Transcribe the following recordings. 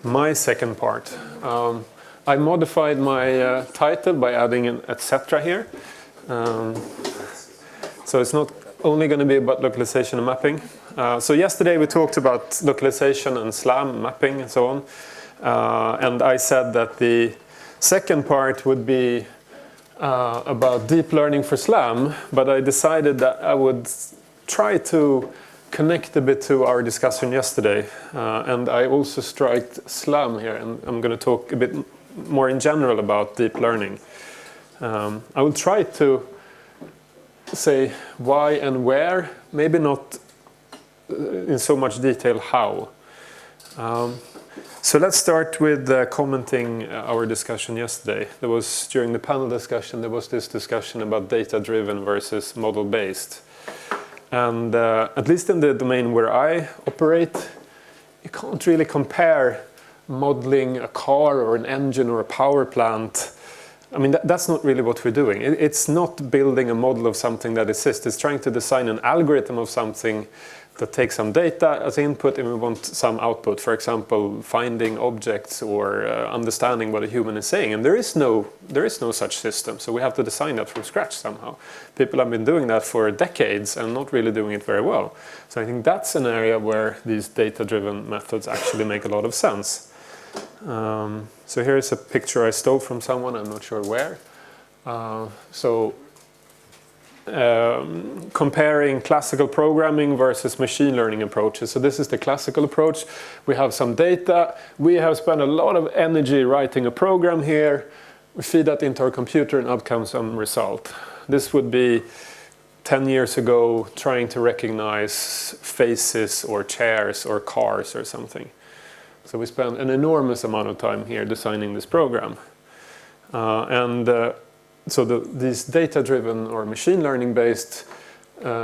my second part. I modified my title by adding an etc. here. So it's not only going to be about localization and mapping. So yesterday we talked about localization and SLAM, mapping and so on. And I said that the second part would be about deep learning for SLAM, but I decided that I would try to connect a bit to our discussion yesterday. And I also striked SLAM here, and I'm going to talk a bit more in general about deep learning. I will try to say why and where, maybe not in so much detail how. So let's start with commenting our discussion yesterday. There was, during the panel discussion, there was this discussion about data-driven versus model-based. And at least in the domain where I operate, you can't really compare modeling a car or an engine or a power plant. I mean, that's not really what we're doing. It's not building a model of something that exists. It's trying to design an algorithm of something that takes some data as input and we want some output. For example, finding objects or understanding what a human is saying. And there is no such system. So we have to design that from scratch somehow. People have been doing that for decades and not really doing it very well. So I think that's an area where these data-driven methods actually make a lot of sense. So here's a picture I stole from someone, I'm not sure where. Comparing classical programming versus machine learning approaches. So this is the classical approach. We have some data. We have spent a lot of energy writing a program here. We feed that into our computer and out comes some result. This would be 10 years ago trying to recognize faces or chairs or cars or something. So we spent an enormous amount of time here designing this program. So these data-driven or machine learning-based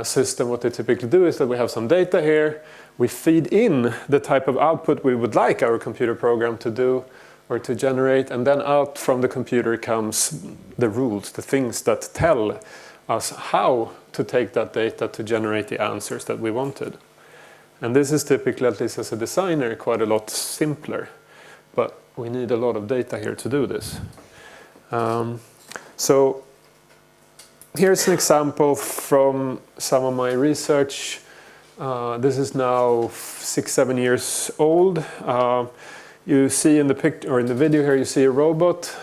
system, what they typically do is that we have some data here, we feed in the type of output we would like our computer program to do or to generate, and then out from the computer comes the rules, the things that tell us how to take that data to generate the answers that we wanted. And this is typically, at least as a designer, quite a lot simpler, but we need a lot of data here to do this. So here's an example from some of my research. This is now 6-7 years old. You see in the picture or in the video here, you see a robot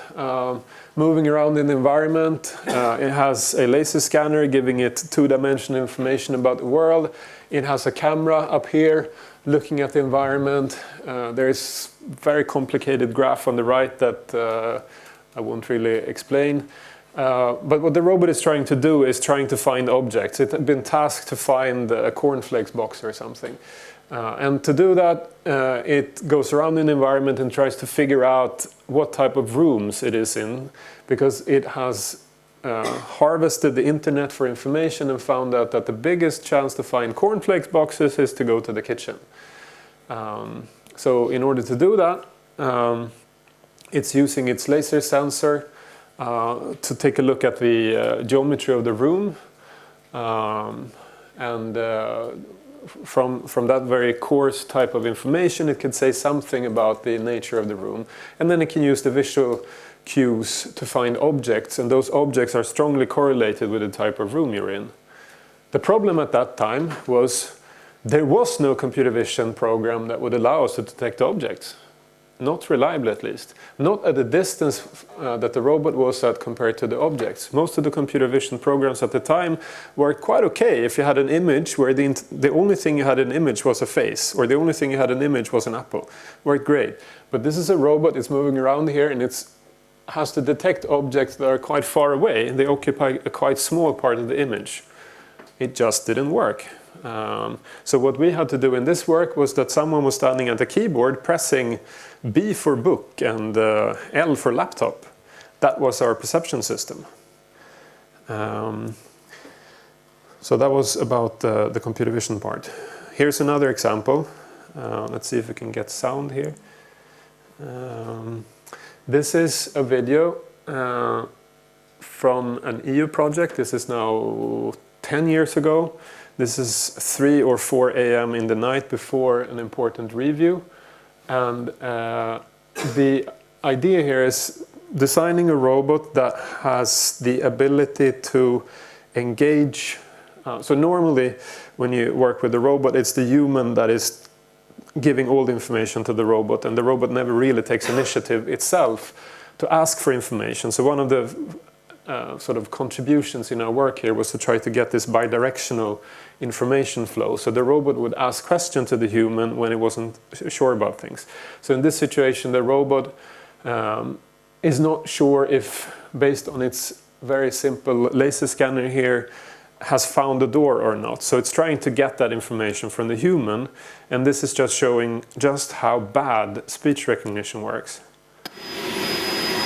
moving around in the environment. It has a laser scanner giving it two-dimensional information about the world. It has a camera up here looking at the environment. There's a very complicated graph on the right that I won't really explain. But what the robot is trying to do is trying to find objects. It had been tasked to find a cornflakes box or something. And to do that, it goes around in the environment and tries to figure out what type of rooms it is in, because it has harvested the internet for information and found out that the biggest chance to find cornflakes boxes is to go to the kitchen. So in order to do that, it's using its laser sensor to take a look at the geometry of the room, and from that very coarse type of information it can say something about the nature of the room, and then it can use the visual cues to find objects, and those objects are strongly correlated with the type of room you're in. The problem at that time was there was no computer vision program that would allow us to detect objects. Not reliably, at least. Not at the distance that the robot was at compared to the objects. Most of the computer vision programs at the time worked quite okay if you had an image where the only thing you had in an image was a face, or the only thing you had in an image was an apple. Worked great. But this is a robot, it's moving around here, and it has to detect objects that are quite far away. They occupy a quite small part of the image. It just didn't work. So what we had to do in this work was that someone was standing at the keyboard pressing B for book and L for laptop. That was our perception system. So that was about the computer vision part. Here's another example. Let's see if we can get sound here. This is a video from an EU project. This is now 10 years ago. This is 3 or 4 a.m. in the night before an important review. And the idea here is designing a robot that has the ability to engage. So normally when you work with a robot, it's the human that is giving all the information to the robot, and the robot never really takes initiative itself to ask for information. So one of the sort of contributions in our work here was to try to get this bidirectional information flow. So the robot would ask questions to the human when it wasn't sure about things. So in this situation, the robot is not sure if, based on its very simple laser scanner here, has found a door or not. So it's trying to get that information from the human, and this is just showing just how bad speech recognition works.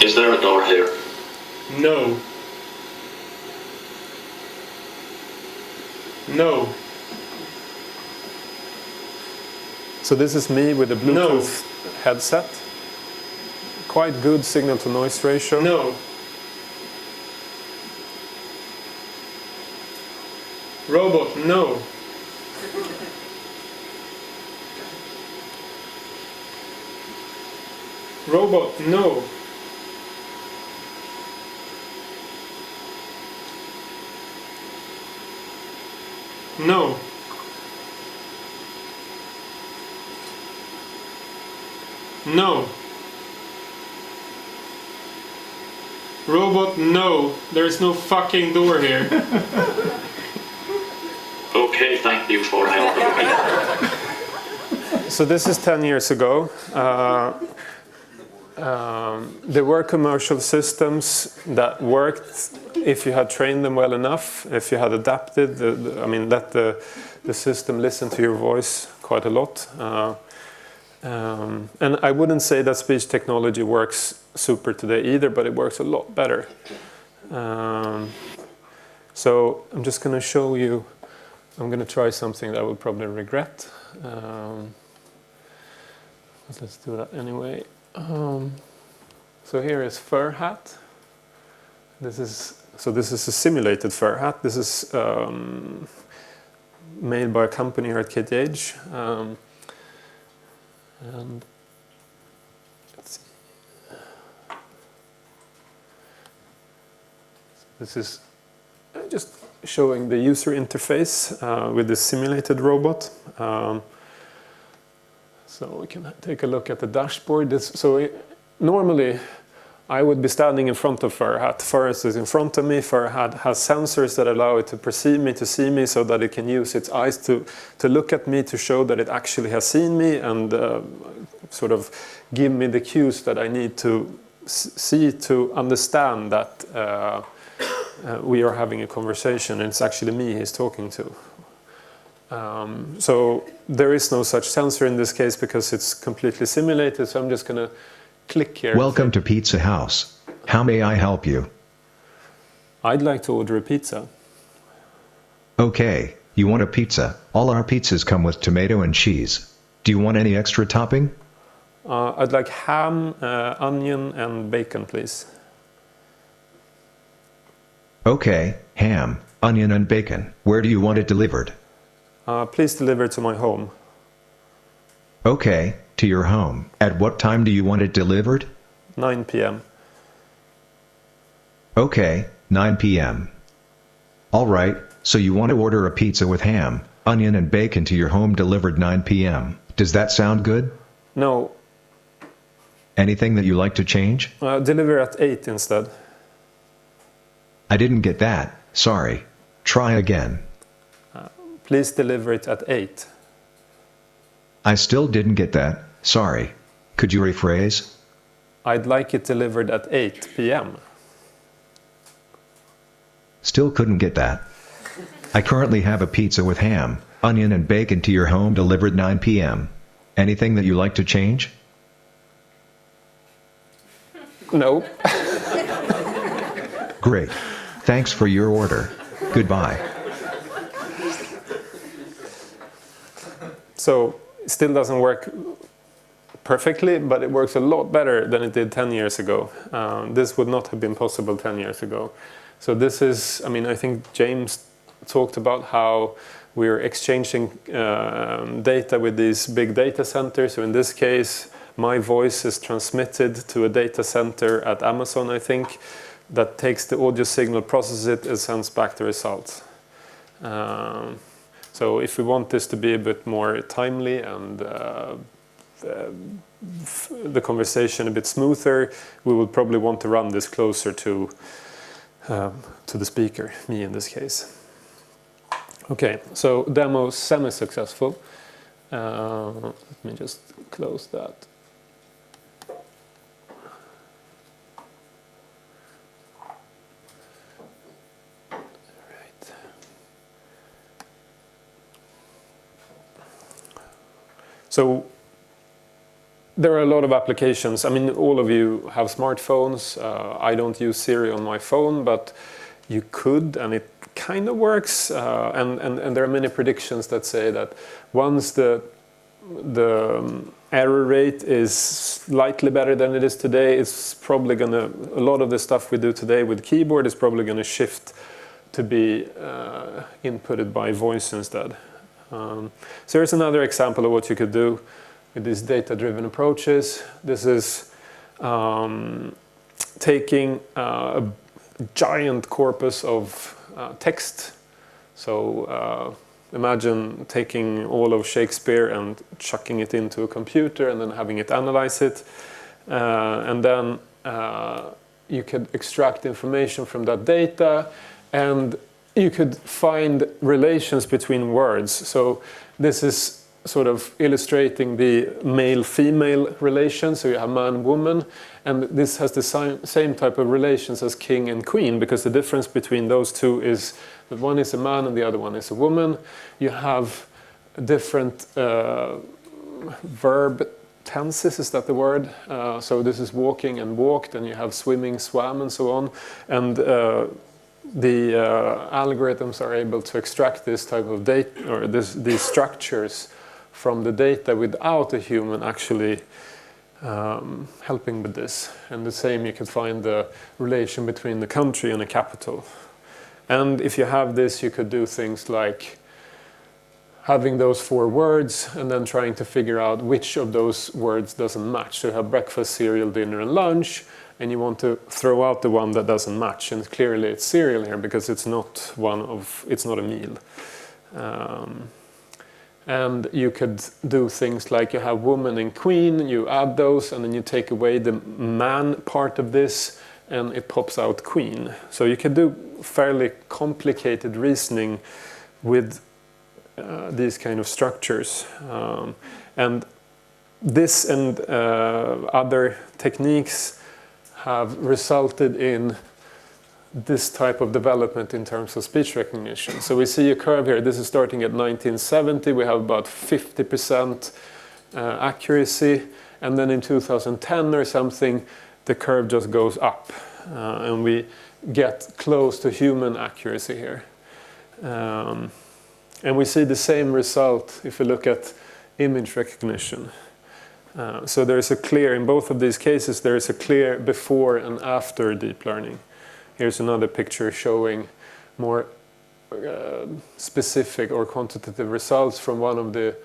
Is there a door here? No. No. So this is me with a Bluetooth headset. Quite good signal to noise ratio. No. Robot, no. Robot, no. No. No. Robot, no. There is no fucking door here. Okay, thank you for helping me. So this is 10 years ago. There were commercial systems that worked if you had trained them well enough, if you had adapted, let the system listen to your voice quite a lot. And I wouldn't say that speech technology works super today either, but it works a lot better. So I'm just going to show you, I'm going to try something that I will probably regret. But let's do that anyway. So here is fur hat. This is a simulated fur hat. This is made by a company here at KTH. And let's see. This is just showing the user interface with this simulated robot. So we can take a look at the dashboard. Normally, I would be standing in front of fur hat. Fur is in front of me. Fur hat has sensors that allow it to perceive me, to see me, so that it can use its eyes to look at me, to show that it actually has seen me, and sort of give me the cues that I need to see to understand that we are having a conversation and it's actually me he's talking to. So there is no such sensor in this case because it's completely simulated, so I'm just going to click here. Welcome to Pizza House. How may I help you? I'd like to order a pizza. Okay, you want a pizza. All our pizzas come with tomato and cheese. Do you want any extra topping? I'd like ham, onion and bacon, please. Okay, ham, onion and bacon. Where do you want it delivered? Please deliver it to my home. Okay, to your home. At what time do you want it delivered? 9 p.m. Okay, 9 p.m. Alright, so you want to order a pizza with ham, onion and bacon to your home delivered 9 p.m. Does that sound good? No. Anything that you like to change? Deliver at 8 instead. I didn't get that, sorry. Try again. Please deliver it at 8. I still didn't get that, sorry. Could you rephrase? I'd like it delivered at 8 p.m. Still couldn't get that. I currently have a pizza with ham, onion and bacon to your home delivered 9 p.m. Anything that you like to change? No. Great. Thanks for your order. Goodbye. So it still doesn't work perfectly, but it works a lot better than it did 10 years ago. This would not have been possible 10 years ago. So this is, I think James talked about how we're exchanging data with these big data centers. So in this case, my voice is transmitted to a data center at Amazon, I think, that takes the audio signal, processes it, and sends back the results. So if we want this to be a bit more timely and the conversation a bit smoother, we would probably want to run this closer to the speaker, me in this case. Okay, so demo semi-successful. Let me just close that. Right. So there are a lot of applications. I mean, all of you have smartphones. I don't use Siri on my phone, but you could, and it kind of works. And there are many predictions that say that once the error rate is slightly better than it is today, it's probably gonna, a lot of the stuff we do today with keyboard is probably gonna shift to be inputted by voice instead. So here's another example of what you could do with these data-driven approaches. This is taking a giant corpus of text. So imagine taking all of Shakespeare and chucking it into a computer and then having it analyze it. And then you could extract information from that data, and you could find relations between words. So this is sort of illustrating the male-female relation. So you have man-woman, and this has the same type of relations as king and queen, because the difference between those two is that one is a man and the other one is a woman. You have different verb tenses, is that the word? So this is walking and walked, and you have swimming, swam, and so on. And the algorithms are able to extract this type of data, or these structures from the data without a human actually helping with this. And the same, you could find the relation between the country and a capital. And if you have this, you could do things like having those 4 words and then trying to figure out which of those words doesn't match. So you have breakfast, cereal, dinner, and lunch, and you want to throw out the one that doesn't match. And clearly it's cereal here because it's not it's not a meal. And you could do things like you have woman and queen, you add those, and then you take away the man part of this, and it pops out queen. So you can do fairly complicated reasoning with these kind of structures. And this and other techniques have resulted in this type of development in terms of speech recognition. So we see a curve here. This is starting at 1970. We have about 50% accuracy. And then in 2010 or something, the curve just goes up. And we get close to human accuracy here. And we see the same result if you look at image recognition. So there is a clear, in both of these cases, there is a clear before and after deep learning. Here's another picture showing more specific or quantitative results from one of the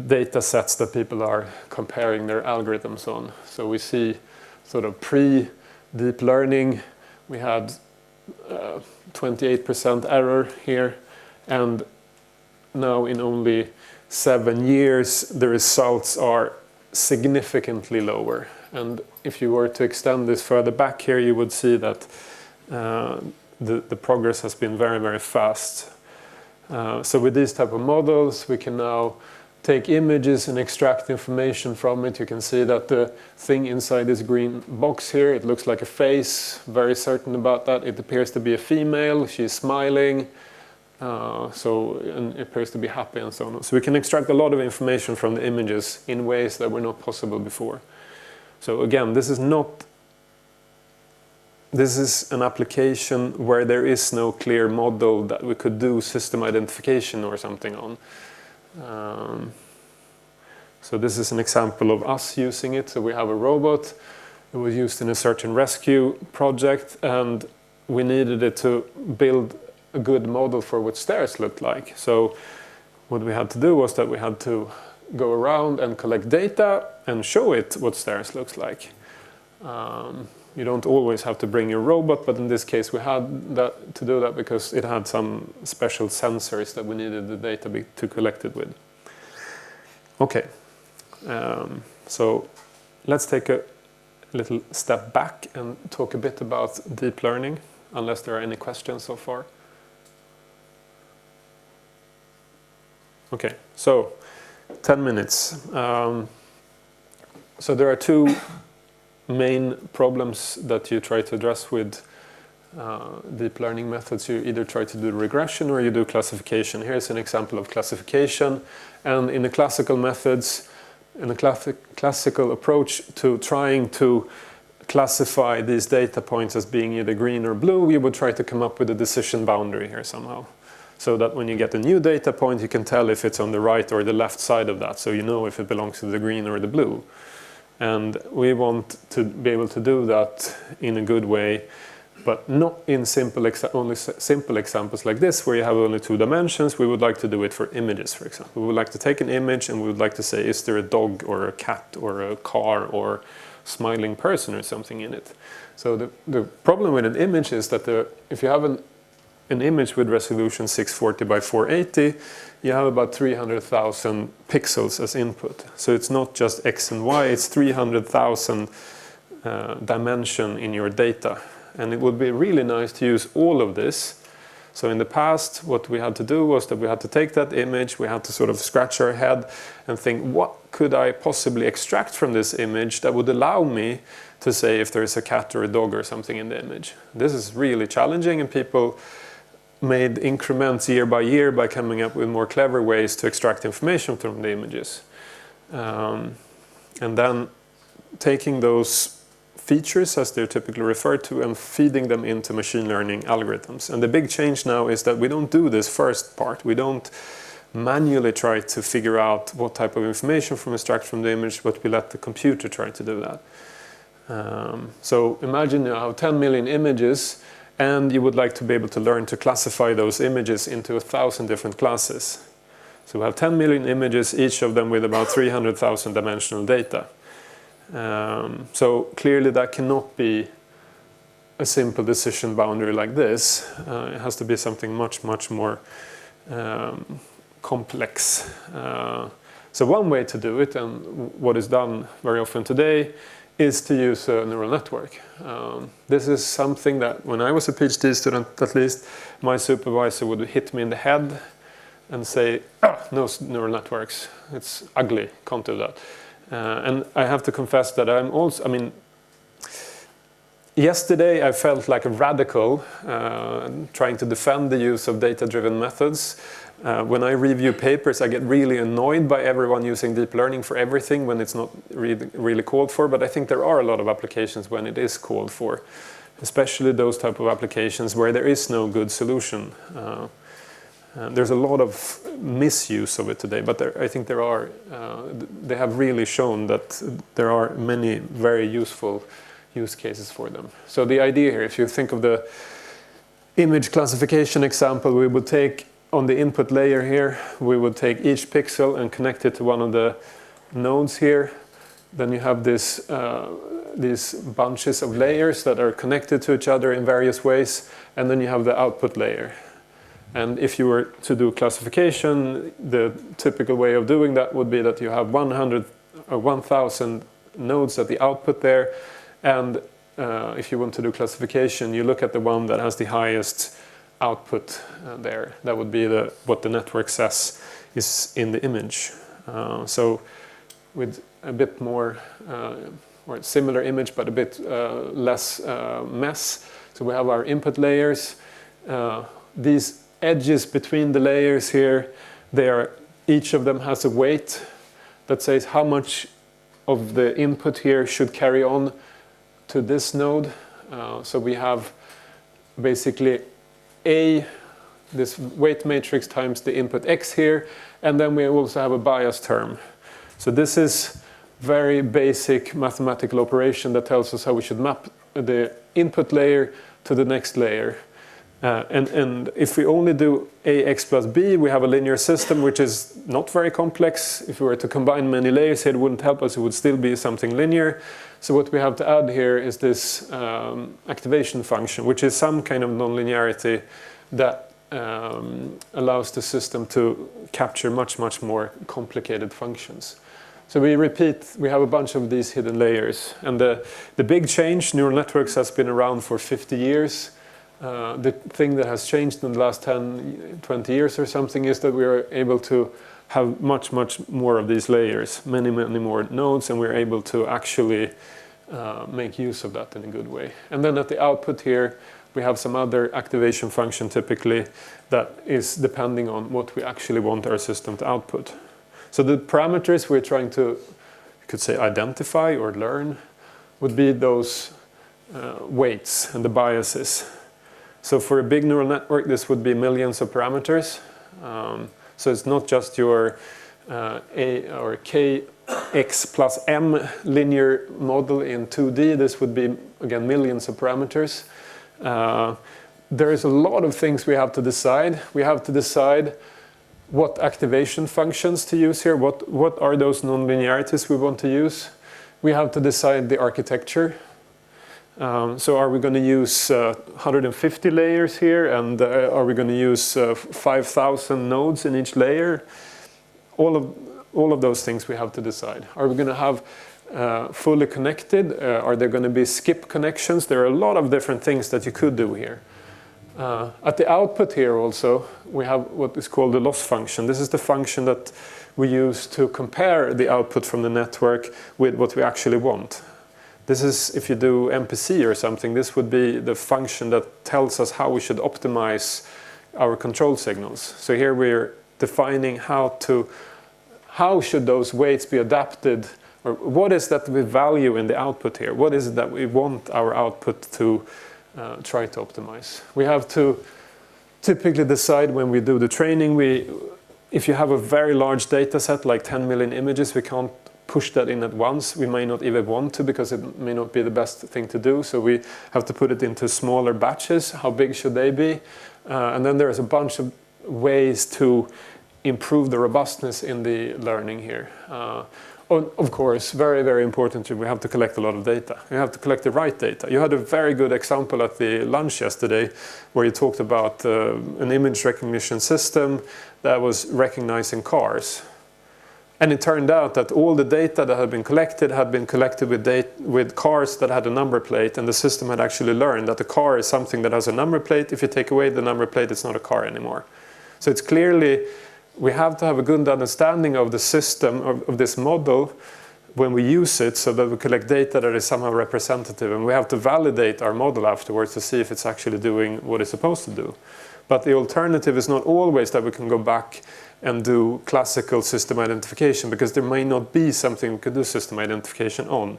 data sets that people are comparing their algorithms on. So we see sort of pre-deep learning, we had 28% error here, and now in only 7 years the results are significantly lower. And if you were to extend this further back here, you would see that the progress has been very, very fast. So with these type of models, we can now take images and extract information from it. You can see that the thing inside this green box here, it looks like a face, very certain about that. It appears to be a female, she's smiling, and it appears to be happy and so on. So we can extract a lot of information from the images in ways that were not possible before. So again, this is an application where there is no clear model that we could do system identification or something on. So this is an example of us using it. So we have a robot. It was used in a search and rescue project, and we needed it to build a good model for what stairs looked like. So what we had to do was that we had to go around and collect data and show it what stairs looks like. You don't always have to bring your robot, but in this case we had that to do that because it had some special sensors that we needed the data to collect it with. Okay, so let's take a little step back and talk a bit about deep learning, unless there are any questions so far. Okay, so 10 minutes. So there are two main problems that you try to address with deep learning methods. You either try to do regression or you do classification. Here's an example of classification. And in the classical methods, in the classical approach to trying to classify these data points as being either green or blue, you would try to come up with a decision boundary here somehow. So that when you get a new data point, you can tell if it's on the right or the left side of that. So you know if it belongs to the green or the blue. And we want to be able to do that in a good way, but not in only simple examples like this, where you have only 2 dimensions. We would like to do it for images, for example. We would like to take an image and we would like to say, is there a dog or a cat or a car or smiling person or something in it? So the problem with an image is that if you have an image with resolution 640 by 480, you have about 300,000 pixels as input. So it's not just X and Y, it's 300,000 dimension in your data. And it would be really nice to use all of this. So in the past, what we had to do was that we had to take that image, we had to sort of scratch our head and think, what could I possibly extract from this image that would allow me to say if there is a cat or a dog or something in the image? This is really challenging, and people made increments year by year by coming up with more clever ways to extract information from the images. And then taking those features, as they're typically referred to, and feeding them into machine learning algorithms. And the big change now is that we don't do this first part. We don't manually try to figure out what type of information from extract from the image, but we let the computer try to do that. So imagine you have 10 million images, and you would like to be able to learn to classify those images into 1,000 different classes. So we have 10 million images, each of them with about 300,000 dimensional data. So clearly that cannot be a simple decision boundary like this. It has to be something much, much more complex. So one way to do it, and what is done very often today, is to use a neural network. This is something that when I was a PhD student, at least, my supervisor would hit me in the head and say, no neural networks, it's ugly, can't do that. And I have to confess that yesterday I felt like a radical trying to defend the use of data-driven methods. When I review papers, I get really annoyed by everyone using deep learning for everything when it's not really called for, but I think there are a lot of applications when it is called for, especially those type of applications where there is no good solution. There's a lot of misuse of it today, but I think they have really shown that there are many very useful use cases for them. So the idea here, if you think of the image classification example, we would take on the input layer here, we would take each pixel and connect it to one of the nodes here. Then you have these bunches of layers that are connected to each other in various ways, and then you have the output layer. And if you were to do classification, the typical way of doing that would be that you have 100 or 1,000 nodes at the output there, and if you want to do classification, you look at the one that has the highest output there. That would be what the network says is in the image. So with a bit more or similar image, but a bit less mess. So we have our input layers. These edges between the layers here, each of them has a weight that says how much of the input here should carry on to this node. So we have basically this weight matrix times the input x here, and then we also have a bias term. So this is very basic mathematical operation that tells us how we should map the input layer to the next layer. And if we only do ax plus b, we have a linear system which is not very complex. If we were to combine many layers here, it wouldn't help us, it would still be something linear. So what we have to add here is this activation function, which is some kind of nonlinearity that allows the system to capture much, much more complicated functions. So we have a bunch of these hidden layers. And the big change, neural networks has been around for 50 years. The thing that has changed in the last 10, 20 years or something is that we are able to have much, much more of these layers, many, many more nodes, and we're able to actually make use of that in a good way. And then at the output here, we have some other activation function typically that is depending on what we actually want our system to output. So the parameters we're trying to, you could say, identify or learn would be those weights and the biases. So for a big neural network, this would be millions of parameters. So it's not just your A or kx plus m linear model in 2D. This would be, again, millions of parameters. There is a lot of things we have to decide. We have to decide what activation functions to use here. What are those nonlinearities we want to use? We have to decide the architecture. So are we going to use 150 layers here, and are we going to use 5,000 nodes in each layer? All of those things we have to decide. Are we going to have fully connected? Are there going to be skip connections? There are a lot of different things that you could do here. At the output here also, we have what is called the loss function. This is the function that we use to compare the output from the network with what we actually want. This is, if you do MPC or something, this would be the function that tells us how we should optimize our control signals. So here we're defining how should those weights be adapted, or what is that we value in the output here? What is it that we want our output to try to optimize? We have to typically decide when we do the training. If you have a very large data set, like 10 million images, we can't push that in at once. We may not even want to, because it may not be the best thing to do. So we have to put it into smaller batches. How big should they be? And then there's a bunch of ways to improve the robustness in the learning here. Of course, very, very importantly, we have to collect a lot of data. We have to collect the right data. You had a very good example at the lunch yesterday where you talked about an image recognition system that was recognizing cars. And it turned out that all the data that had been collected with cars that had a number plate, and the system had actually learned that the car is something that has a number plate. If you take away the number plate, it's not a car anymore. So it's clearly, we have to have a good understanding of the system, of this model, when we use it, so that we collect data that is somehow representative. And we have to validate our model afterwards to see if it's actually doing what it's supposed to do. But the alternative is not always that we can go back and do classical system identification, because there may not be something we could do system identification on.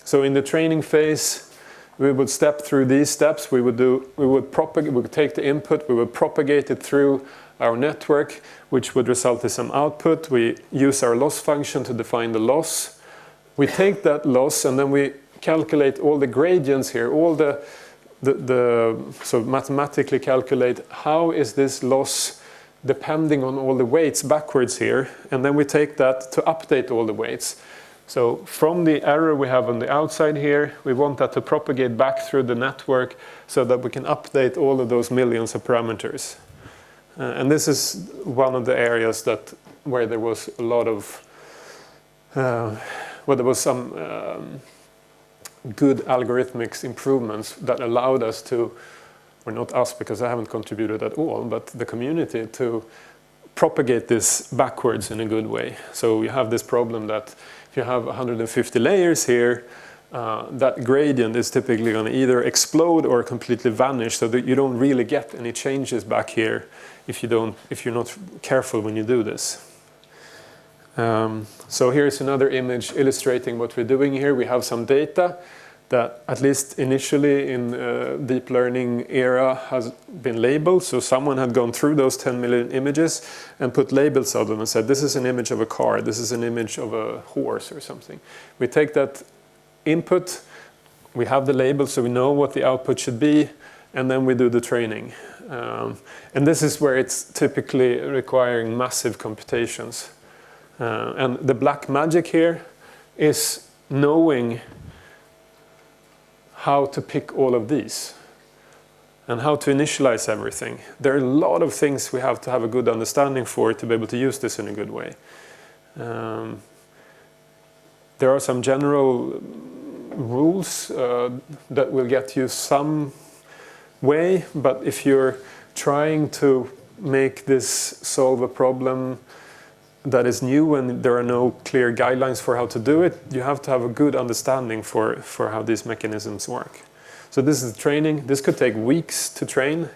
So in the training phase, we would step through these steps. We would take the input, we would propagate it through our network, which would result in some output. We use our loss function to define the loss. We take that loss and then we calculate all the gradients here, so mathematically calculate how is this loss depending on all the weights backwards here, and then we take that to update all the weights. So from the error we have on the outside here, we want that to propagate back through the network so that we can update all of those millions of parameters. And this is one of the areas where there was a lot of, there was some good algorithmic improvements that allowed us to, or not us because I haven't contributed at all, but the community to propagate this backwards in a good way. So you have this problem that if you have 150 layers here, that gradient is typically going to either explode or completely vanish, so that you don't really get any changes back here if you're not careful when you do this. So here's another image illustrating what we're doing here. We have some data that, at least initially in deep learning era, has been labeled. So someone had gone through those 10 million images and put labels on them and said, this is an image of a car, this is an image of a horse or something. We take that input, we have the label so we know what the output should be, and then we do the training. And this is where it's typically requiring massive computations. And the black magic here is knowing how to pick all of these and how to initialize everything. There are a lot of things we have to have a good understanding for to be able to use this in a good way. There are some general rules that will get you some way, but if you're trying to make this solve a problem that is new and there are no clear guidelines for how to do it, you have to have a good understanding for how these mechanisms work. So this is training. This could take weeks to train,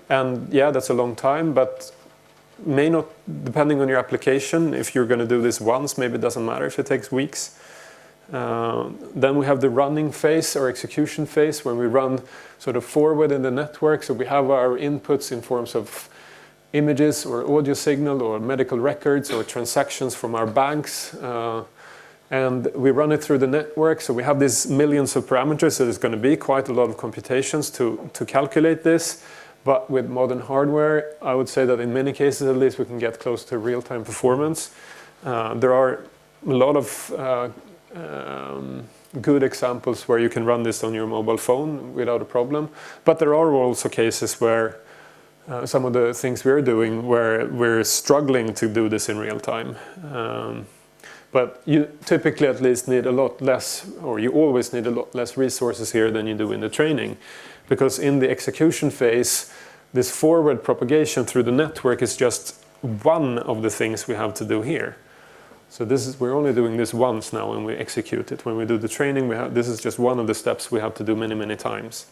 and yeah, that's a long time, but may not, depending on your application, if you're going to do this once, maybe it doesn't matter if it takes weeks. Then we have the running phase or execution phase, where we run sort of forward in the network. So we have our inputs in forms of images or audio signal or medical records or transactions from our banks, and we run it through the network. So we have these millions of parameters, so there's going to be quite a lot of computations to calculate this. But with modern hardware, I would say that in many cases at least we can get close to real-time performance. There are a lot of good examples where you can run this on your mobile phone without a problem. But there are also cases where some of the things we're doing where we're struggling to do this in real time. But you typically at least need a lot less, or you always need a lot less resources here than you do in the training. Because in the execution phase, this forward propagation through the network is just one of the things we have to do here. So we're only doing this once now when we execute it. When we do the training, this is just one of the steps we have to do many, many times.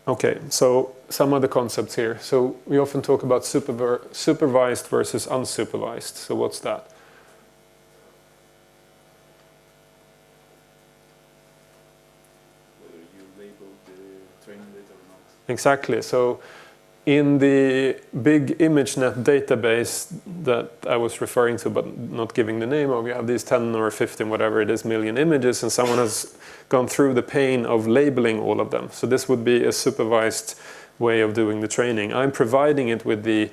Okay, so some other concepts here. So we often talk about supervised versus unsupervised. So what's that? Whether you label the training data or not. Exactly. So in the big ImageNet database that I was referring to, but not giving the name of, you have these 10 or 15, whatever it is, million images, and someone has gone through the pain of labeling all of them. So this would be a supervised way of doing the training. I'm providing it with the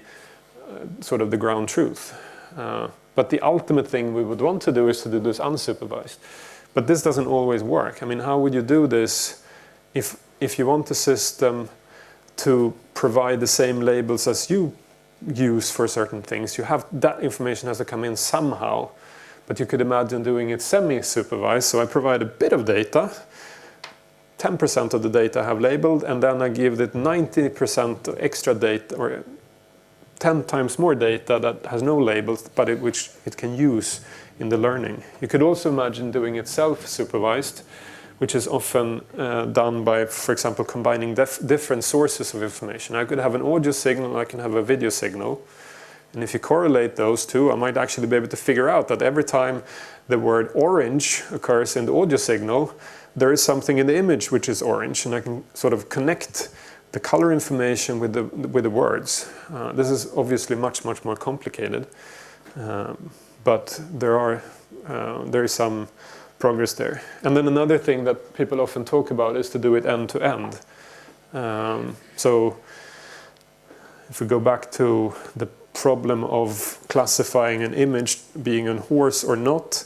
sort of the ground truth. But the ultimate thing we would want to do is to do this unsupervised. But this doesn't always work. I mean, how would you do this if you want the system to provide the same labels as you use for certain things? You have that information has to come in somehow, but you could imagine doing it semi-supervised. So I provide a bit of data, 10% of the data I have labeled, and then I give it 90% extra data, or 10 times more data that has no labels, but which it can use in the learning. You could also imagine doing it self-supervised, which is often done by, for example, combining different sources of information. I could have an audio signal, I can have a video signal. And if you correlate those two, I might actually be able to figure out that every time the word orange occurs in the audio signal, there is something in the image which is orange, and I can sort of connect the color information with the words. This is obviously much more complicated, but there is some progress there. And then another thing that people often talk about is to do it end to end. So if we go back to the problem of classifying an image being a horse or not,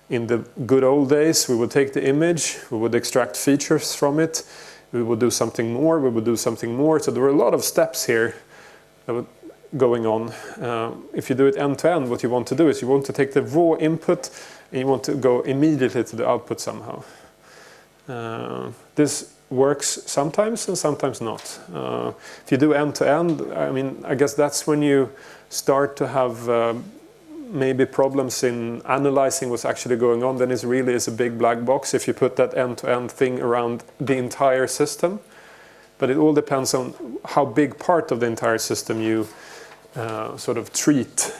in the good old days we would take the image, we would extract features from it, we would do something more, we would do something more. So there were a lot of steps here that were going on. If you do it end to end, what you want to do is you want to take the raw input and you want to go immediately to the output somehow. This works sometimes and sometimes not. If you do end to end, I mean, I guess that's when you start to have maybe problems in analyzing what's actually going on. Then it really is a big black box if you put that end to end thing around the entire system. But it all depends on how big part of the entire system you sort of treat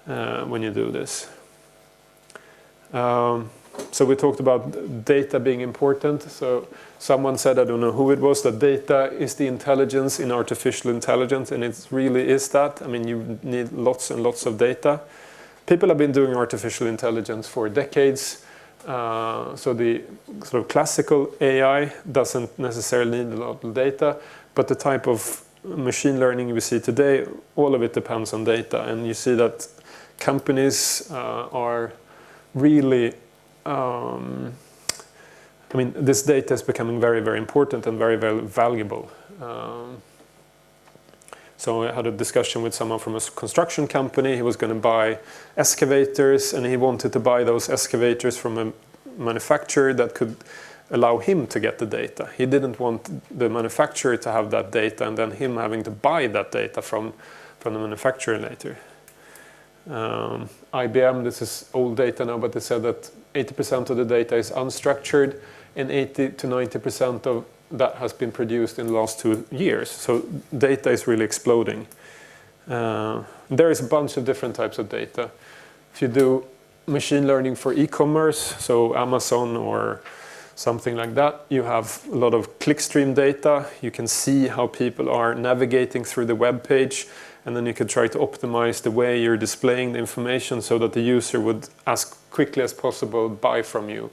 when you do this. So we talked about data being important. So someone said, I don't know who it was, that data is the intelligence in artificial intelligence, and it really is that. I mean, you need lots and lots of data. People have been doing artificial intelligence for decades. So the sort of classical AI doesn't necessarily need a lot of data, but the type of machine learning we see today, all of it depends on data. And you see that companies are really, I mean, this data is becoming very, very important and very, very valuable. So I had a discussion with someone from a construction company. He was going to buy excavators, and he wanted to buy those excavators from a manufacturer that could allow him to get the data. He didn't want the manufacturer to have that data and then him having to buy that data from the manufacturer later. IBM, this is old data now, but they said that 80% of the data is unstructured and 80 to 90% of that has been produced in the last 2 years. So data is really exploding. There is a bunch of different types of data. If you do machine learning for e-commerce, so Amazon or something like that, you have a lot of clickstream data. You can see how people are navigating through the web page, and then you can try to optimize the way you're displaying the information so that the user would, as quickly as possible, buy from you.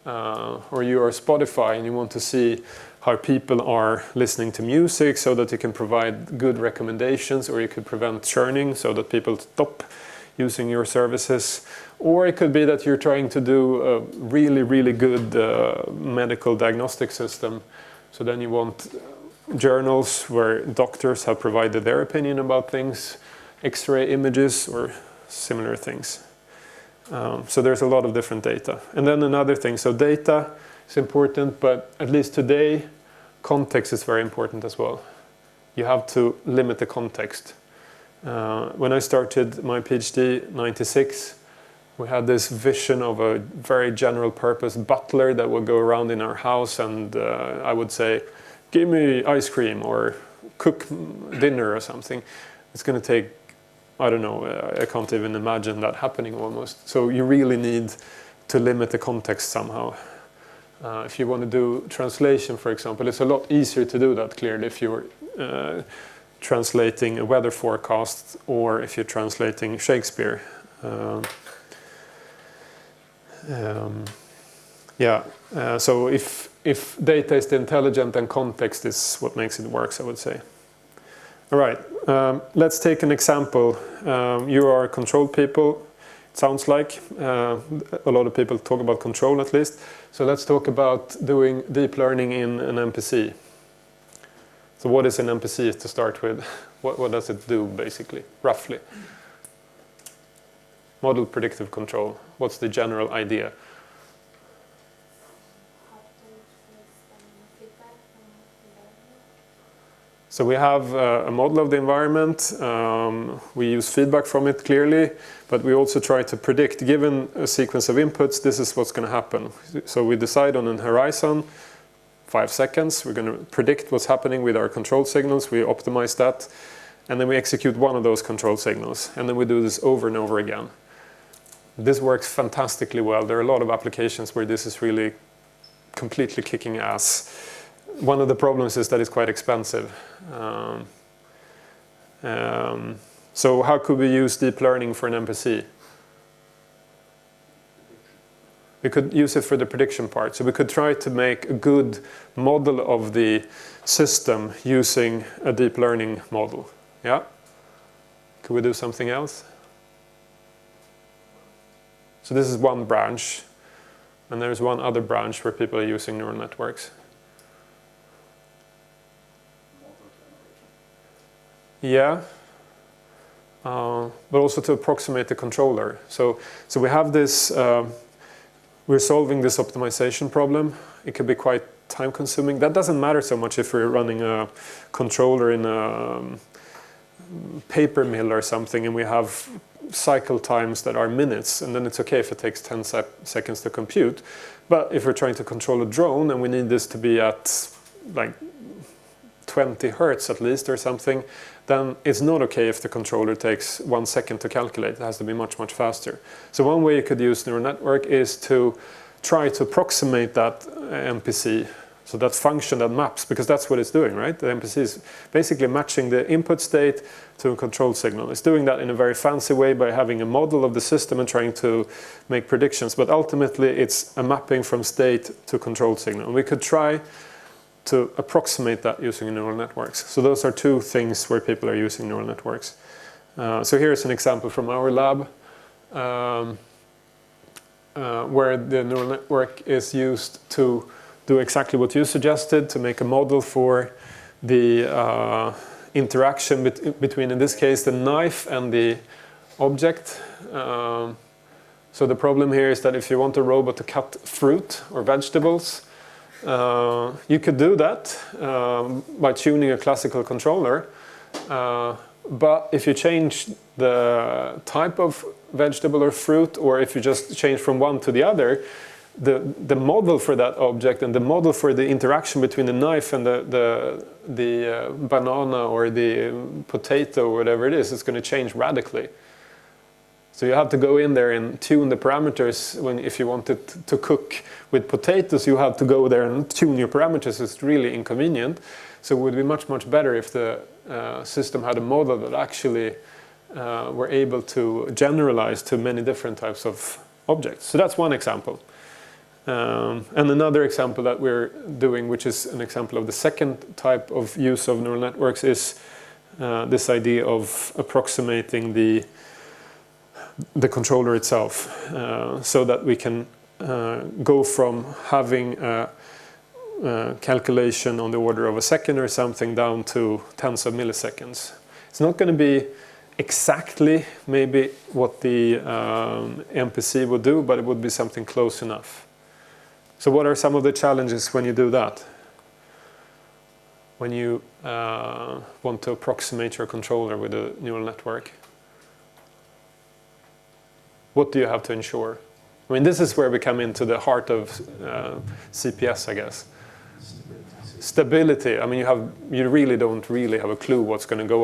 Or you are Spotify and you want to see how people are listening to music so that you can provide good recommendations, or you could prevent churning so that people stop using your services. Or it could be that you're trying to do a really, really good medical diagnostic system. So then you want journals where doctors have provided their opinion about things, X-ray images or similar things. So there's a lot of different data. And then another thing, so data is important, but at least today, context is very important as well. You have to limit the context. When I started my PhD in '96, we had this vision of a very general purpose butler that would go around in our house, and I would say, give me ice cream or cook dinner or something. It's going to take, I don't know, I can't even imagine that happening almost. So you really need to limit the context somehow. If you want to do translation, for example, it's a lot easier to do that clearly if you're translating a weather forecast or if you're translating Shakespeare. So if data is intelligent, then context is what makes it work, I would say. All right, let's take an example. You are control people, it sounds like. A lot of people talk about control at least. So let's talk about doing deep learning in an MPC. So what is an MPC to start with? What does it do, basically, roughly? Model predictive control. What's the general idea? So we have a model of the environment. We use feedback from it clearly, but we also try to predict, given a sequence of inputs, this is what's going to happen. So we decide on an horizon, 5 seconds. We're going to predict what's happening with our control signals. We optimize that, and then we execute one of those control signals. And then we do this over and over again. This works fantastically well. There are a lot of applications where this is really completely kicking ass. One of the problems is that it's quite expensive. So how could we use deep learning for an MPC? We could use it for the prediction part. So we could try to make a good model of the system using a deep learning model. Yeah? Could we do something else? So this is one branch. And there's one other branch where people are using neural networks. Yeah, but also to approximate the controller. So we have this, we're solving this optimization problem. It could be quite time consuming. That doesn't matter so much if we're running a controller in a paper mill or something and we have cycle times that are minutes, and then it's okay if it takes 10 seconds to compute. But if we're trying to control a drone and we need this to be at like 20 hertz at least or something, then it's not okay if the controller takes 1 second to calculate. It has to be much, much faster. So one way you could use neural network is to try to approximate that MPC So that's function that maps, because that's what it's doing, right? The MPC is basically matching the input state to a control signal. It's doing that in a very fancy way by having a model of the system and trying to make predictions. But ultimately, it's a mapping from state to control signal. And we could try to approximate that using neural networks. So those are two things where people are using neural networks. So here's an example from our lab where the neural network is used to do exactly what you suggested, to make a model for the interaction between, in this case, the knife and the object. So the problem here is that if you want a robot to cut fruit or vegetables, you could do that by tuning a classical controller. But if you change the type of vegetable or fruit, or if you just change from one to the other, the model for that object and the model for the interaction between the knife and the banana or the potato, whatever it is going to change radically. So you have to go in there and tune the parameters. If you want it to cook with potatoes, you have to go there and tune your parameters. It's really inconvenient. So it would be much, much better if the system had a model that actually were able to generalize to many different types of objects. So that's one example. And another example that we're doing, which is an example of the second type of use of neural networks, is this idea of approximating the controller itself, so that we can go from having a calculation on the order of a second or something down to tens of milliseconds. It's not going to be exactly maybe what the MPC would do, but it would be something close enough. So what are some of the challenges when you do that? When you want to approximate your controller with a neural network? What do you have to ensure? I mean, this is where we come into the heart of CPS, I guess. Stability. I mean, you really don't have a clue what's going to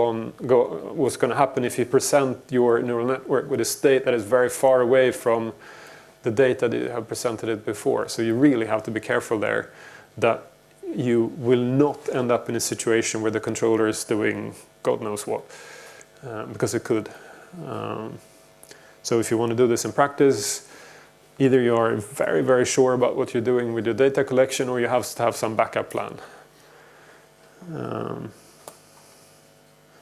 what's going to happen if you present your neural network with a state that is very far away from the data that you have presented it before. So you really have to be careful there that you will not end up in a situation where the controller is doing God knows what, because it could. So if you want to do this in practice, either you are very, very sure about what you're doing with your data collection, or you have to have some backup plan.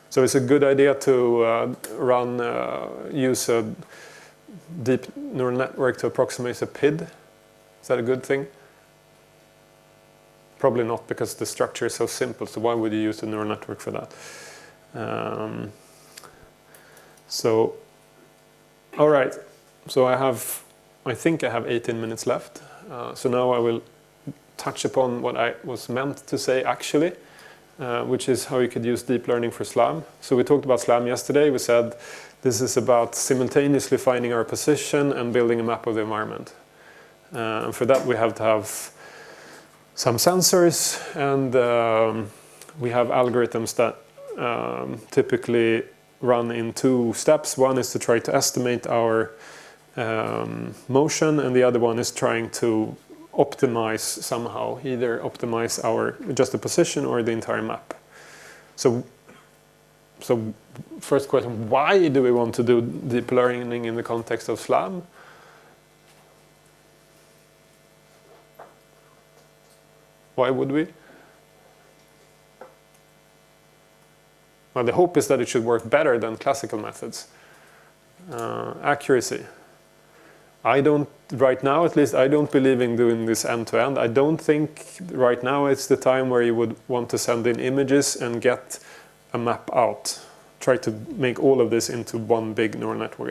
So it's a good idea to use a deep neural network to approximate a PID. Is that a good thing? Probably not, because the structure is so simple. So why would you use a neural network for that? All right. So I think I have 18 minutes left. So now I will touch upon what I was meant to say actually, which is how you could use deep learning for SLAM. So we talked about SLAM yesterday. We said this is about simultaneously finding our position and building a map of the environment. And for that we have to have some sensors, and we have algorithms that typically run in two steps. One is to try to estimate our motion, and the other one is trying to optimize somehow, either optimize just the position or the entire map. So first question, why do we want to do deep learning in the context of SLAM? Why would we? Well, the hope is that it should work better than classical methods. Accuracy. Right now at least, I don't believe in doing this end-to-end. I don't think right now it's the time where you would want to send in images and get a map out. Try to make all of this into one big neural network.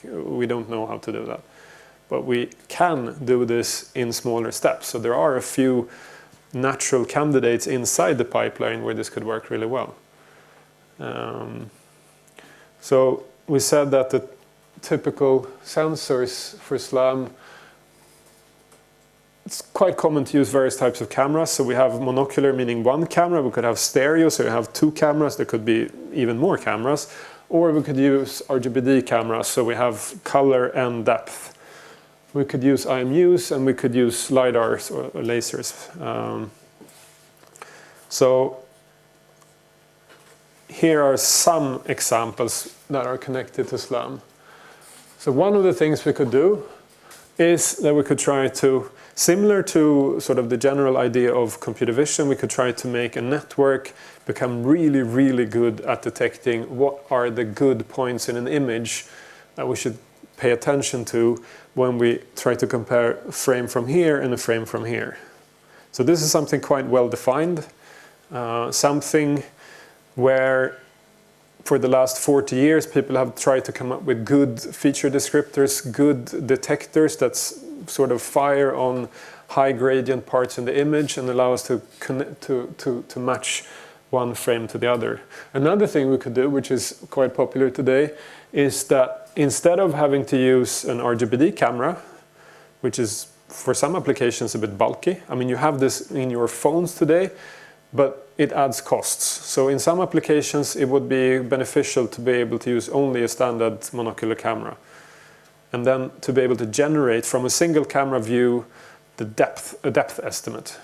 We don't know how to do that. But we can do this in smaller steps. So there are a few natural candidates inside the pipeline where this could work really well. So we said that the typical sensors for SLAM, it's quite common to use various types of cameras. So we have monocular, meaning one camera. We could have stereo, so you have two cameras. There could be even more cameras. Or we could use RGBD cameras, so we have color and depth. We could use IMUs and we could use LiDARs or lasers. So here are some examples that are connected to SLAM. So one of the things we could do is that we could try to, similar to sort of the general idea of computer vision, we could try to make a network become really, really good at detecting what are the good points in an image that we should pay attention to when we try to compare a frame from here and a frame from here. So this is something quite well defined, something where for the last 40 years people have tried to come up with good feature descriptors, good detectors that sort of fire on high gradient parts in the image and allow us to connect to match one frame to the other. Another thing we could do, which is quite popular today, is that instead of having to use an RGBD camera, which is for some applications a bit bulky, I mean you have this in your phones today, but it adds costs. So in some applications it would be beneficial to be able to use only a standard monocular camera, and then to be able to generate from a single camera view a depth estimate.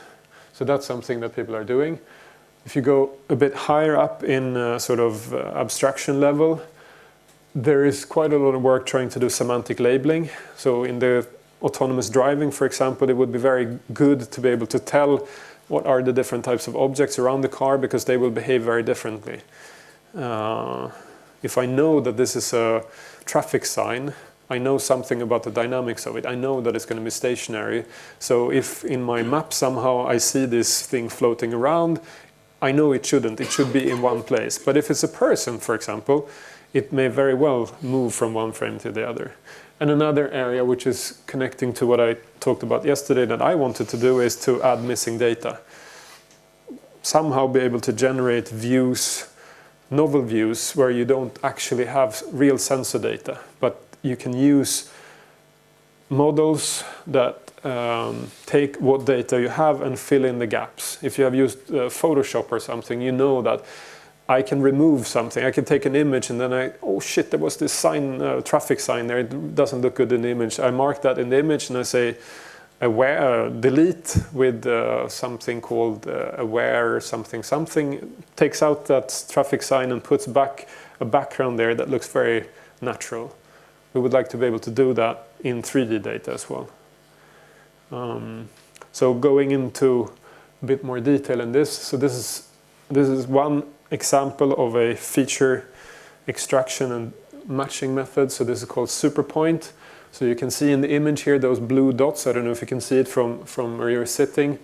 So that's something that people are doing. If you go a bit higher up in sort of abstraction level, there is quite a lot of work trying to do semantic labeling. So in the autonomous driving, for example, it would be very good to be able to tell what are the different types of objects around the car because they will behave very differently. If I know that this is a traffic sign, I know something about the dynamics of it. I know that it's going to be stationary. So if in my map somehow I see this thing floating around, I know it shouldn't. It should be in one place. But if it's a person, for example, it may very well move from one frame to the other. And another area which is connecting to what I talked about yesterday that I wanted to do is to add missing data. Somehow be able to generate views, novel views, where you don't actually have real sensor data, but you can use models that take what data you have and fill in the gaps. If you have used Photoshop or something, you know that I can remove something. I can take an image and then oh shit, there was this sign, traffic sign there. It doesn't look good in the image. I mark that in the image and I say delete with something called aware something. Takes out that traffic sign and puts back a background there that looks very natural. We would like to be able to do that in 3D data as well. So going into a bit more detail in this. So this is one example of a feature extraction and matching method. So this is called superpoint. So you can see in the image here those blue dots. I don't know if you can see it from where you're sitting.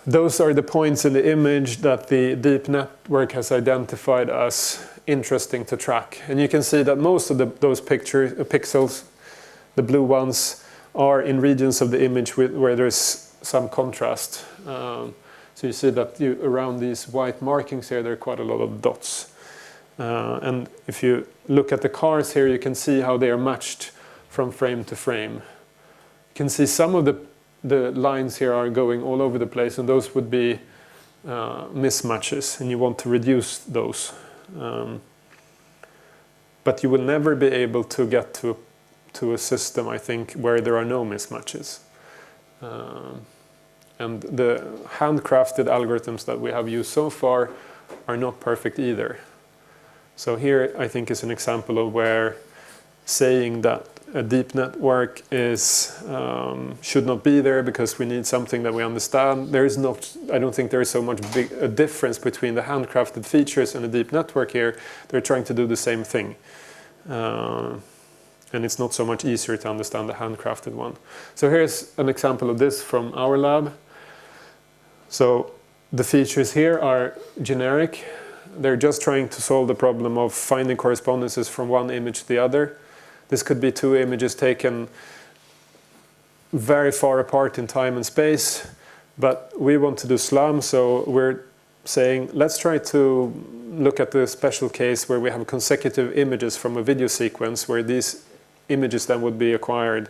Those are the points in the image that the deep network has identified as interesting to track. And you can see that most of those pixels, the blue ones, are in regions of the image where there's some contrast. So you see that around these white markings here, there are quite a lot of dots. And if you look at the cars here, you can see how they are matched from frame to frame. You can see some of the lines here are going all over the place, and those would be mismatches, and you want to reduce those. But you will never be able to get to a system, I think, where there are no mismatches. And the handcrafted algorithms that we have used so far are not perfect either. So here I think is an example of where saying that a deep network should not be there because we need something that we understand. I don't think there is so much a difference between the handcrafted features and the deep network here. They're trying to do the same thing. And it's not so much easier to understand the handcrafted one. So here's an example of this from our lab. So the features here are generic. They're just trying to solve the problem of finding correspondences from one image to the other. This could be two images taken very far apart in time and space, but we want to do SLAM, so we're saying let's try to look at the special case where we have consecutive images from a video sequence where these images then would be acquired,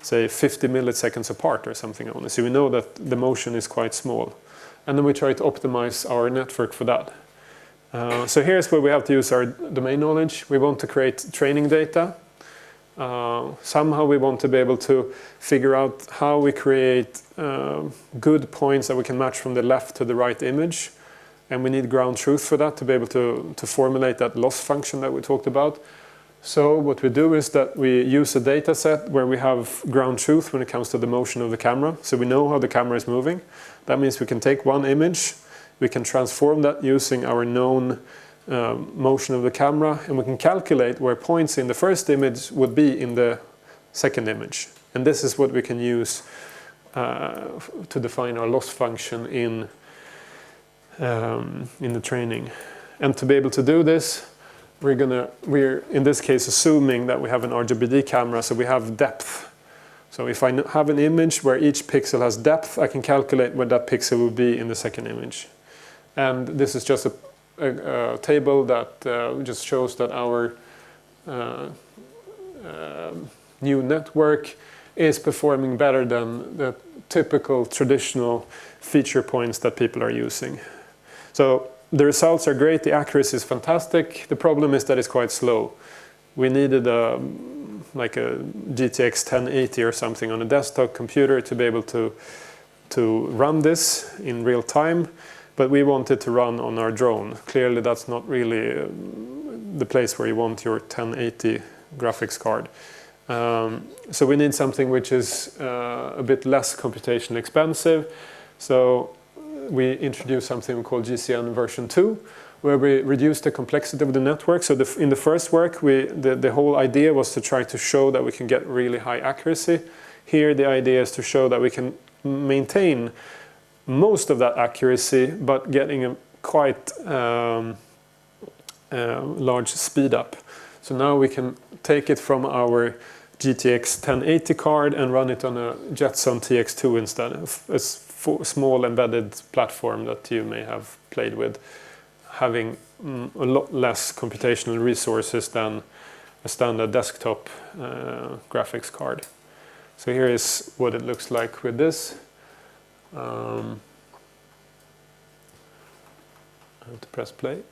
say 50 milliseconds apart or something on it. So we know that the motion is quite small. And then we try to optimize our network for that. So here's where we have to use our domain knowledge. We want to create training data. Somehow we want to be able to figure out how we create good points that we can match from the left to the right image. And we need ground truth for that to be able to formulate that loss function that we talked about. So what we do is that we use a data set where we have ground truth when it comes to the motion of the camera. So we know how the camera is moving. That means we can take one image, we can transform that using our known motion of the camera, and we can calculate where points in the first image would be in the second image. And this is what we can use to define our loss function in the training. And to be able to do this, we're in this case assuming that we have an RGBD camera, so we have depth. So if I have an image where each pixel has depth, I can calculate where that pixel will be in the second image. And this is just a table that just shows that our new network is performing better than the typical traditional feature points that people are using. So the results are great, the accuracy is fantastic. The problem is that it's quite slow. We needed like a GTX 1080 or something on a desktop computer to be able to run this in real time, but we want it to run on our drone. Clearly that's not really the place where you want your 1080 graphics card. So we need something which is a bit less computationally expensive. So we introduced something called GCN version 2, where we reduced the complexity of the network. So in the first work, the whole idea was to try to show that we can get really high accuracy. Here the idea is to show that we can maintain most of that accuracy, but getting a quite large speed up. So now we can take it from our GTX 1080 card and run it on a Jetson TX2 instead, a small embedded platform that you may have played with, having a lot less computational resources than a standard desktop graphics card. So here is what it looks like with this. I have to press play.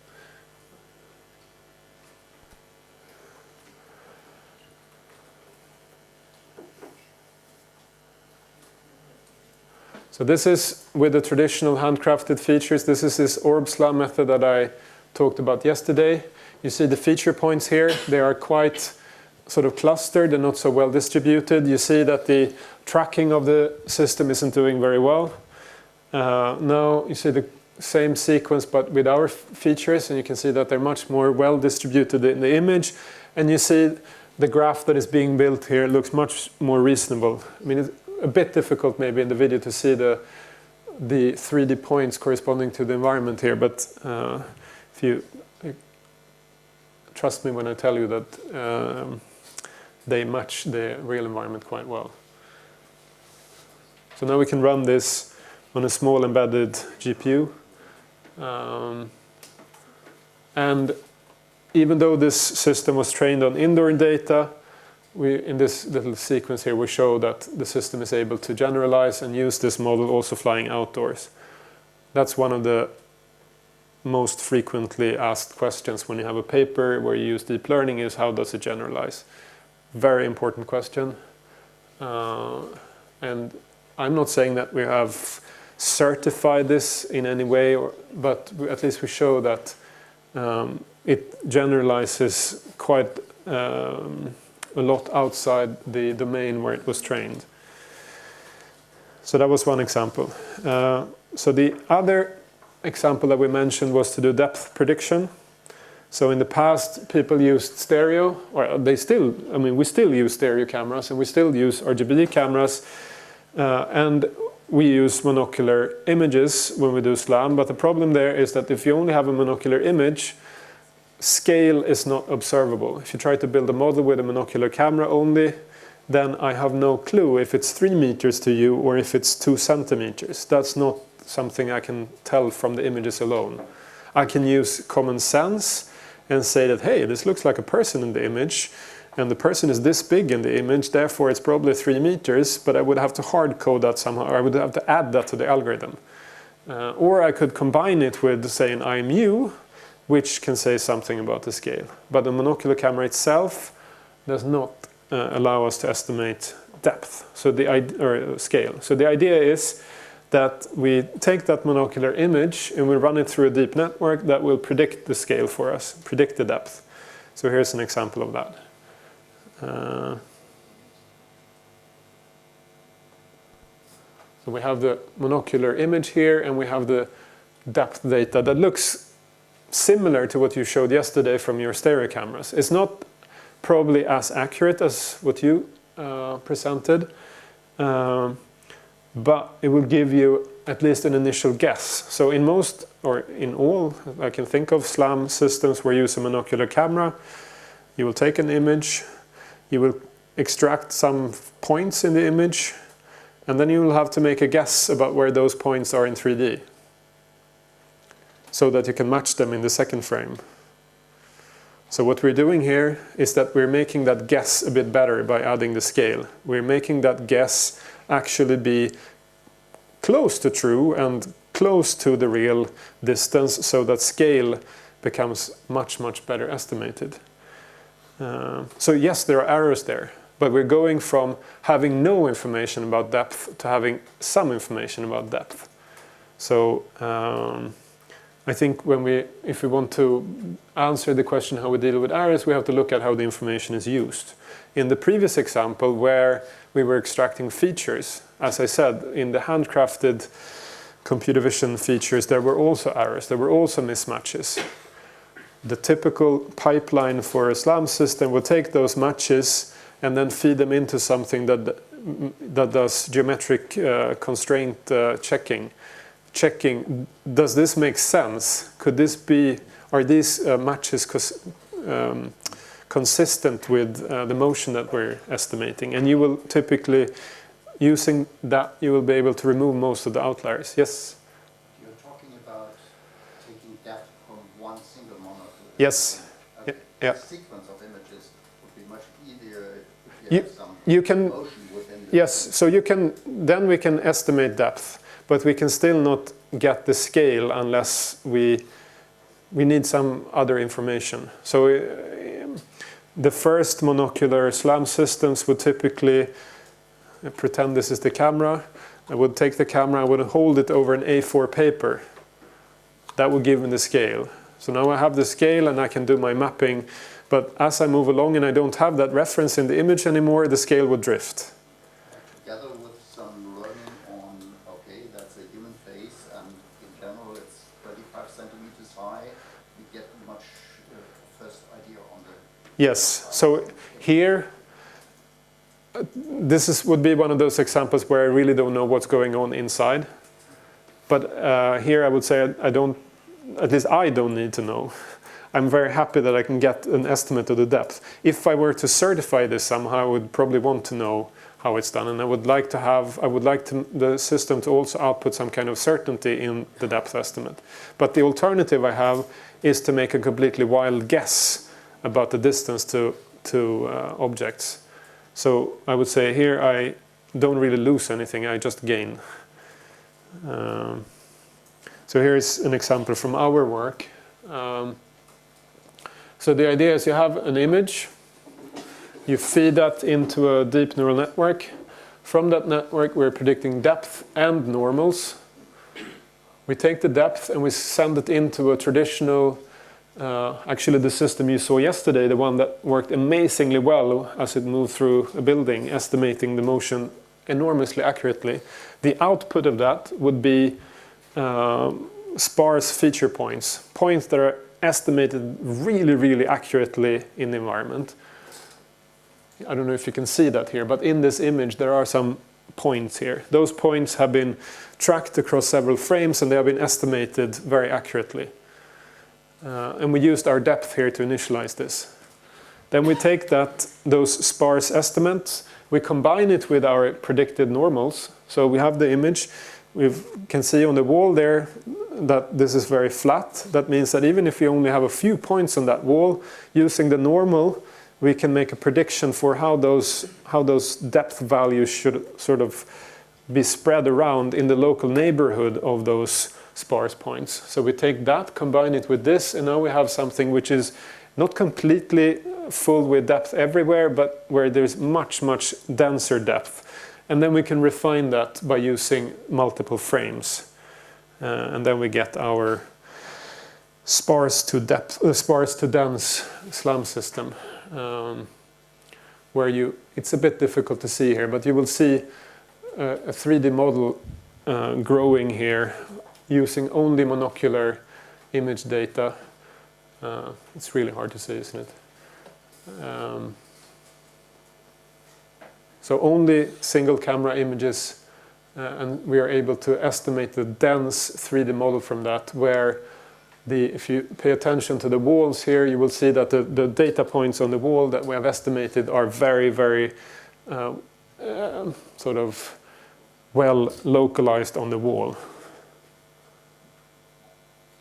So this is with the traditional handcrafted features. This is this orb slam method that I talked about yesterday. You see the feature points here. They are quite sort of clustered and not so well distributed. You see that the tracking of the system isn't doing very well. Now you see the same sequence but with our features, and you can see that they're much more well distributed in the image. And you see the graph that is being built here looks much more reasonable. I mean, it's a bit difficult maybe in the video to see the 3D points corresponding to the environment here, but if you trust me when I tell you that they match the real environment quite well. So now we can run this on a small embedded GPU. And even though this system was trained on indoor data, in this little sequence here, we show that the system is able to generalize and use this model also flying outdoors. That's one of the most frequently asked questions when you have a paper where you use deep learning is how does it generalize? Very important question. And I'm not saying that we have certified this in any way, but at least we show that it generalizes quite a lot outside the domain where it was trained. So that was one example. So the other example that we mentioned was to do depth prediction. So in the past, people used stereo, or we still use stereo cameras, and we still use RGBD cameras, and we use monocular images when we do SLAM. But the problem there is that if you only have a monocular image, scale is not observable. If you try to build a model with a monocular camera only, then I have no clue if it's 3 meters to you or if it's 2 centimeters. That's not something I can tell from the images alone. I can use common sense and say that, hey, this looks like a person in the image, and the person is this big in the image, therefore it's probably 3 meters, but I would have to hard code that somehow, or I would have to add that to the algorithm. Or I could combine it with, say, an IMU, which can say something about the scale. But the monocular camera itself does not allow us to estimate depth, so or scale. So the idea is that we take that monocular image and we run it through a deep network that will predict the scale for us, predict the depth. So here's an example of that. So we have the monocular image here, and we have the depth data that looks similar to what you showed yesterday from your stereo cameras. It's not probably as accurate as what you presented, but it will give you at least an initial guess. So in most, or in all, I can think of SLAM systems where you use a monocular camera, you will take an image, you will extract some points in the image, and then you will have to make a guess about where those points are in 3D, so that you can match them in the second frame. So what we're doing here is that we're making that guess a bit better by adding the scale. We're making that guess actually be close to true and close to the real distance, so that scale becomes much, much better estimated. So yes, there are errors there, but we're going from having no information about depth to having some information about depth. So I think if we want to answer the question how we deal with errors, we have to look at how the information is used. In the previous example, where we were extracting features, as I said, in the handcrafted computer vision features, there were also errors, there were also mismatches. The typical pipeline for a SLAM system will take those matches and then feed them into something that does geometric constraint checking. Does this make sense? Are these matches consistent with the motion that we're estimating? And you will typically, using that, you will be able to remove most of the outliers. Yes? You're talking about taking depth from one single monocle. Yes. Yeah. The sequence of images would be much easier if you have some you can, motion within the... yes, so then we can estimate depth, but we can still not get the scale unless we need some other information. So the first monocular SLAM systems would typically pretend this is the camera. I would take the camera, I would hold it over an A4 paper. That would give me the scale. So now I have the scale and I can do my mapping, but as I move along and I don't have that reference in the image anymore, the scale would drift. Together with some learning on, okay, that's a human face, and in general it's 35 centimeters high, you get much first idea on the... Yes, so here, would be one of those examples where I really don't know what's going on inside. But here I would say at least I don't need to know. I'm very happy that I can get an estimate of the depth. If I were to certify this somehow, I would probably want to know how it's done, and I would like the system to also output some kind of certainty in the depth estimate. But the alternative I have is to make a completely wild guess about the distance to objects. So I would say here I don't really lose anything, I just gain. So here's an example from our work. So the idea is you have an image, you feed that into a deep neural network. From that network we're predicting depth and normals. We take the depth and we send it into a traditional, actually the system you saw yesterday, the one that worked amazingly well as it moved through a building, estimating the motion enormously accurately. The output of that would be sparse feature points that are estimated really, really accurately in the environment. I don't know if you can see that here, but in this image there are some points here. Those points have been tracked across several frames and they have been estimated very accurately. And we used our depth here to initialize this. Then we take those sparse estimates, we combine it with our predicted normals. So we have the image, we can see on the wall there that this is very flat. That means that even if we only have a few points on that wall, using the normal, we can make a prediction for how those depth values should sort of be spread around in the local neighborhood of those sparse points. So we take that, combine it with this, and now we have something which is not completely full with depth everywhere, but where there's much, much denser depth. And then we can refine that by using multiple frames. And then we get our sparse to dense slum system, where it's a bit difficult to see here, but you will see a 3D model growing here using only monocular image data. It's really hard to see, isn't it? So only single camera images, and we are able to estimate the dense 3D model from that, where if you pay attention to the walls here, you will see that the data points on the wall that we have estimated are very, very sort of well localized on the wall.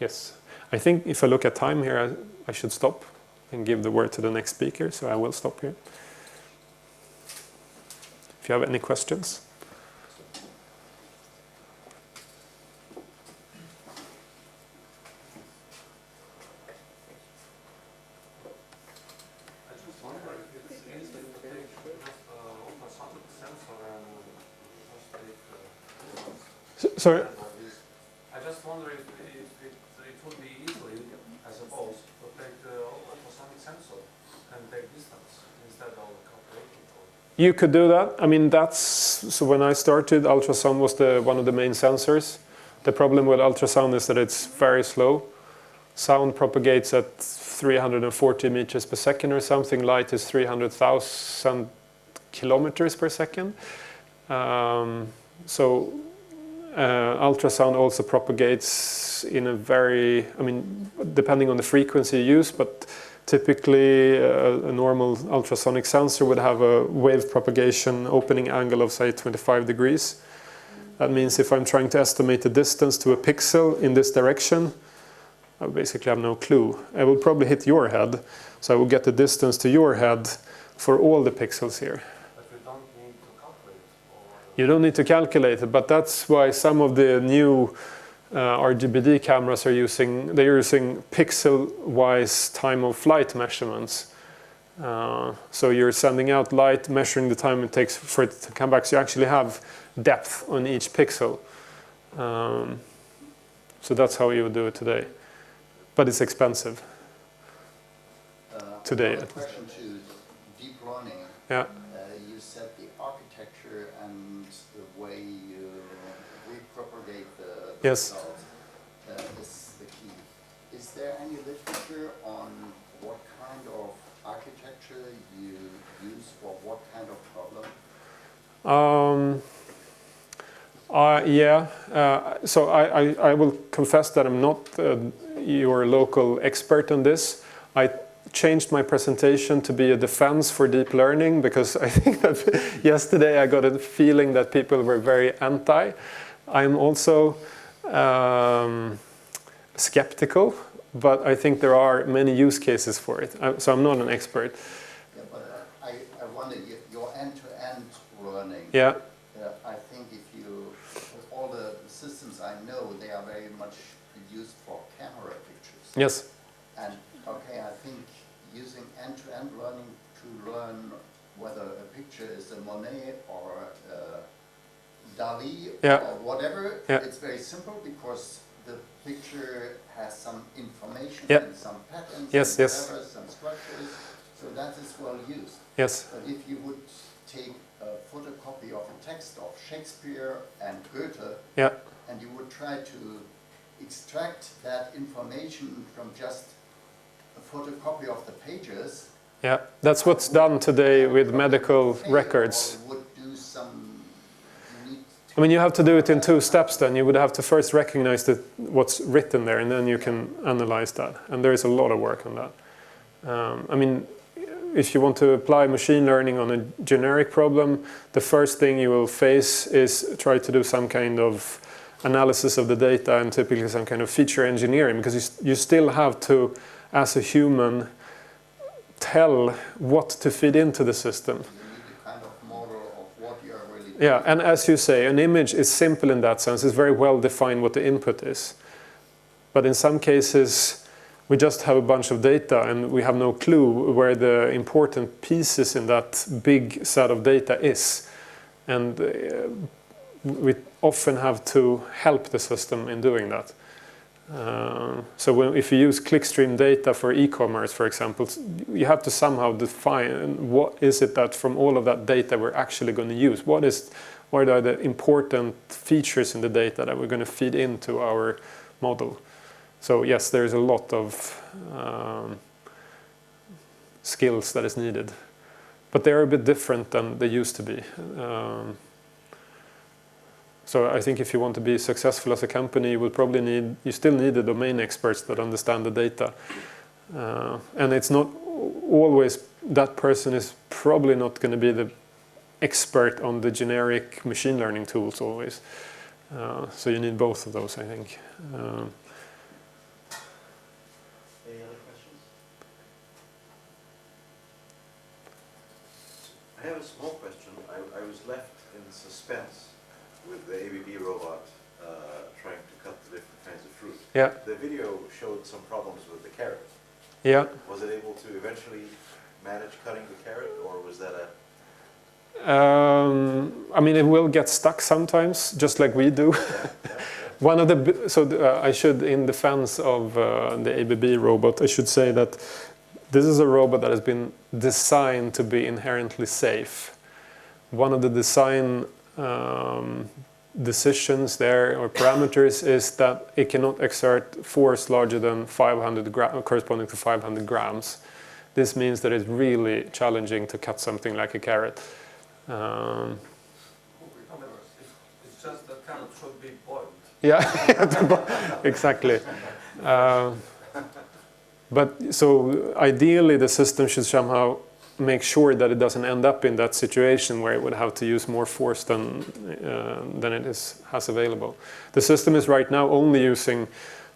Yes, I think if I look at time here, I should stop and give the word to the next speaker, so I will stop here. If you have any questions. Sorry? I just wonder if it would be easily, I suppose, to take the ultrasonic sensor and take distance instead of calculating. You could do that. I mean, so when I started, ultrasound was one of the main sensors. The problem with ultrasound is that it's very slow. Sound propagates at 340 meters per second or something. Light is 300,000 kilometers per second. Ultrasound also propagates in a very, depending on the frequency you use, but typically a normal ultrasonic sensor would have a wave propagation opening angle of, say, 25 degrees. That means if I'm trying to estimate the distance to a pixel in this direction, I basically have no clue. I will probably hit your head, so I will get the distance to your head for all the pixels here. But you don't need to calculate it? You don't need to calculate it, but that's why some of the new RGBD cameras are using pixel-wise time of flight measurements. So you're sending out light, measuring the time it takes for it to come back. So you actually have depth on each pixel. So that's how you would do it today. But it's expensive. Today. Another question to deep learning. Yeah. You said the architecture and the way you repropagate the Yes. result is the key. Is there any literature on what kind of architecture you use for what kind of problem? So I will confess that I'm not your local expert on this. I changed my presentation to be a defense for deep learning because I think that yesterday I got a feeling that people were very anti. I'm also skeptical, but I think there are many use cases for it. So I'm not an expert. Yeah, but I wonder, your end-to-end learning. Yeah. I think with all the systems I know, they are very much used for camera pictures. Yes. And okay, I think using end-to-end learning to learn whether a picture is a Monet or Dali or whatever, it's very simple because the picture has some information and some patterns, whatever, some structures, so that is well used. Yes. But if you would take a photocopy of a text of Shakespeare and Goethe, and you would try to extract that information from just a photocopy of the pages. Yeah, that's what's done today with medical records. Would do some you have to do it in two steps then. You would have to first recognize what's written there, and then you can analyze that. And there is a lot of work on that. If you want to apply machine learning on a generic problem, the first thing you will face is try to do some kind of analysis of the data and typically some kind of feature engineering, because you still have to, as a human, tell what to feed into the system. You need a kind of model of what you are really doing. Yeah, and as you say, an image is simple in that sense. It's very well defined what the input is. But in some cases, we just have a bunch of data and we have no clue where the important pieces in that big set of data is. And we often have to help the system in doing that. So if you use clickstream data for e-commerce, for example, you have to somehow define what is it that from all of that data we're actually going to use. What are the important features in the data that we're going to feed into our model? So yes, there's a lot of skills that is needed, but they are a bit different than they used to be. So I think if you want to be successful as a company, you still need the domain experts that understand the data. And it's not always, that person is probably not going to be the expert on the generic machine learning tools always. So you need both of those, I think. Any other questions? I have a small question. I was left in suspense with the ABB robot trying to cut the different kinds of fruit. Yeah. The video showed some problems with the carrot. Yeah. Was it able to eventually manage cutting the carrot, or was that a... I mean, it will get stuck sometimes, just like we do. One of the I should, in defense of the ABB robot, I should say that this is a robot that has been designed to be inherently safe. One of the design decisions there, or parameters, is that it cannot exert force larger than 500 corresponding to 500 grams. This means that it's really challenging to cut something like a carrot. It's just that carrot should be boiled. Yeah, exactly. But so ideally the system should somehow make sure that it doesn't end up in that situation where it would have to use more force than it has available. The system is right now only using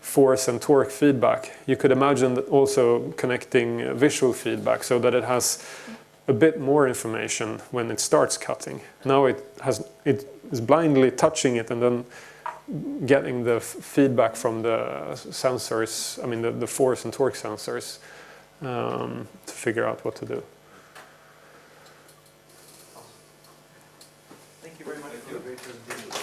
force and torque feedback. You could imagine that also connecting visual feedback so that it has a bit more information when it starts cutting. Now it is blindly touching it and then getting the feedback from the sensors, I mean the force and torque sensors, to figure out what to do. Thank you very much for a great presentation.